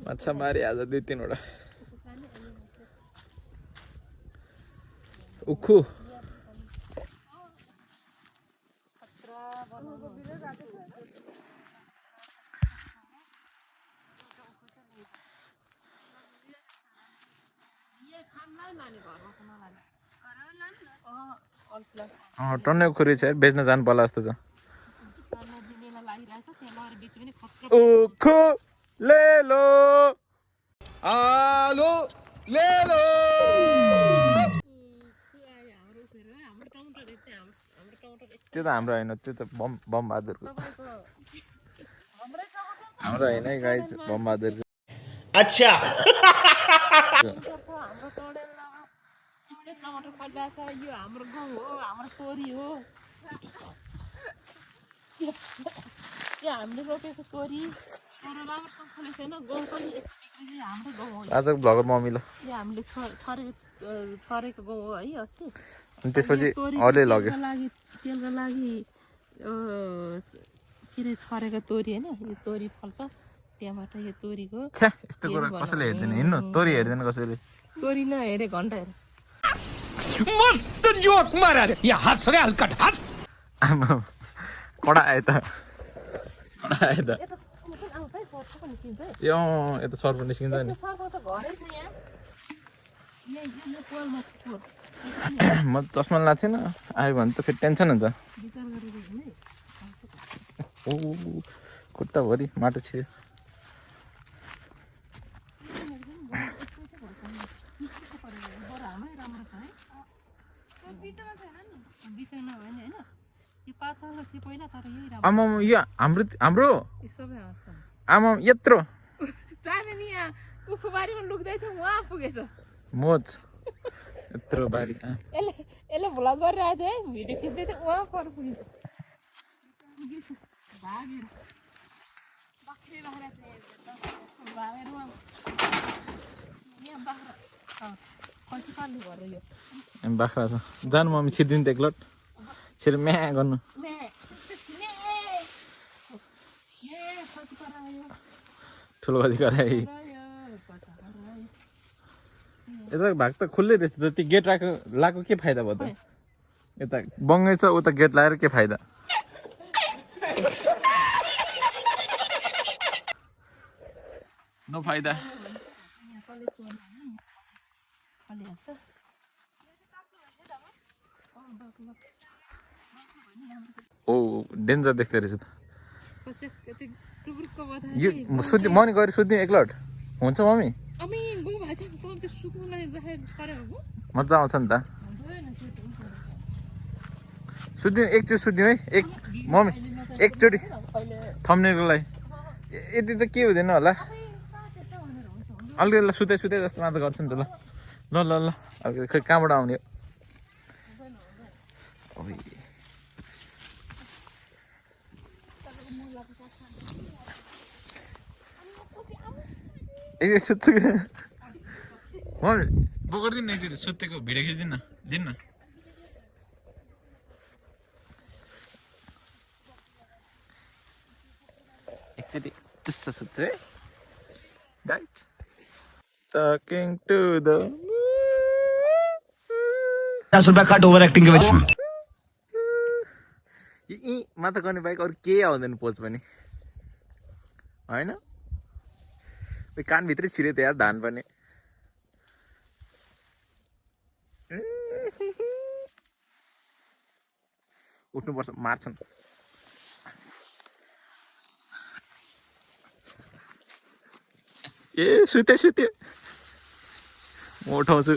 माछा मारे आज 2-3 वटा उखु टन्नै उखुरी छ बेच्न जानु पर्ला जस्तो छ उखु ले लो आलो ले लो त्यो त हाम्रो हैन त्यो त बम बहादुरको हाम्रो हैन है गाइस बम बहादुरको अच्छा टमाटर फल्दा छ यो हाम्रो गाउँ हो हाम्रो तोरी हो यो हामीले रोपेको तोरी तर राम्रो फलेको छैन गाउँ पनि बिक्री हाम्रो गाउँ हो आजको भ्लगर मम्मी ल यो हामीले छरेको गाउँ हो है अस्ति अनि त्यसपछि अरूले लग्यो तेलको लागि के अरे छरेको तोरी होइन यो तोरी फल्छ त्यहाँबाट यो तोरीको छ्या यस्तो कुरा कसैले हेर्दैन हिँड्नु तोरी हेर्दैन कसैले तोरी नहेरे घन्टा हेर मस्त जोक मारा रे या हंस रे हल्का हंस कडा आयो त यो यता सर्प निस्किन्छ नि म चस्मा लाएको छैन आयो भने त फेरि टेन्सन हुन्छ ओ खुट्टाभरि माटो छियो आमा यो हाम्रो आमा यत्रो मोज यत्रो बारी यसले भ्लग गरिरहेको थियो है भिडियो खिच्दै थियो उहाँ पर पुगिन्छ बाख्रा छ जानु मम्मी छिर्दिनु त एकलट छिर म्या गर्नु ठुलो गरी गराए यता भाग त खुल्लै रहेछ त त्यो गेट लाएको के फाइदा भयो त यता बङ्गै छ उता गेट लगाएर के फाइदा नो फाइदा ओ डेन्जर देख्दो रहेछ त यो सुत्नु मर्निङ गएर सुत्दिउँ एकलट हुन्छ मम्मी मजा आउँछ नि त सुत्दिउँ एकचोटि सुत्दिउँ है एक मम्मी एकचोटि थम्नेको लागि यति त के हुँदैन होला अलिकति सुते जस्तो मात्र गर्छ नि त ल ल ल ल अब खै कहाँबाट आउने ए सुत्छु म पक्रिदिनु एकचोटि सुतेको भिडियो खिचिदिनु दिन्न एकचोटि त्यस्तो सुत्छु है राइट टकिङ टु द 50 रुपैयाँ काट ओभर एक्टिङ के वजह यी मात्र गर्ने बाइक अरू केही आउँदैन पोज पनि होइन कानभित्रै छिरे त यार धान पनि उठ्नुपर्छ मार्छन् ए सुत्यो म उठाउँछु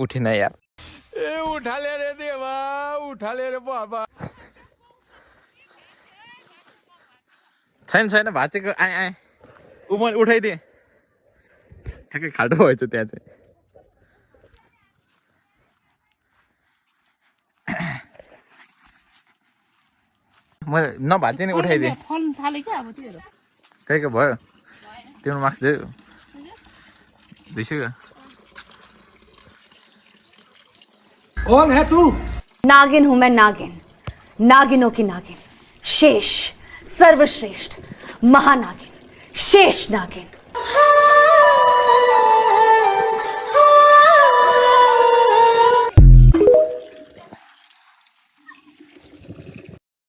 उठेन यार ए उठाले रे देवा उठाले रे बाबा छैन भाचेको आए ऊ मैले उठाइदिएँ ठ्याक्कै खाल्टो भएछ त्यहाँ चाहिँ मैले नभाचे नि उठाइदिएँ फल्न थाल्यो क्या अब त्यो कहीको भयो तिम्रो मार्क्स दियो 200 का कौन है तू? नागिन हूं मैं, नागिन, नागिनों की नागिन, शेष, सर्वश्रेष्ठ, महानागिन, शेष नागिन।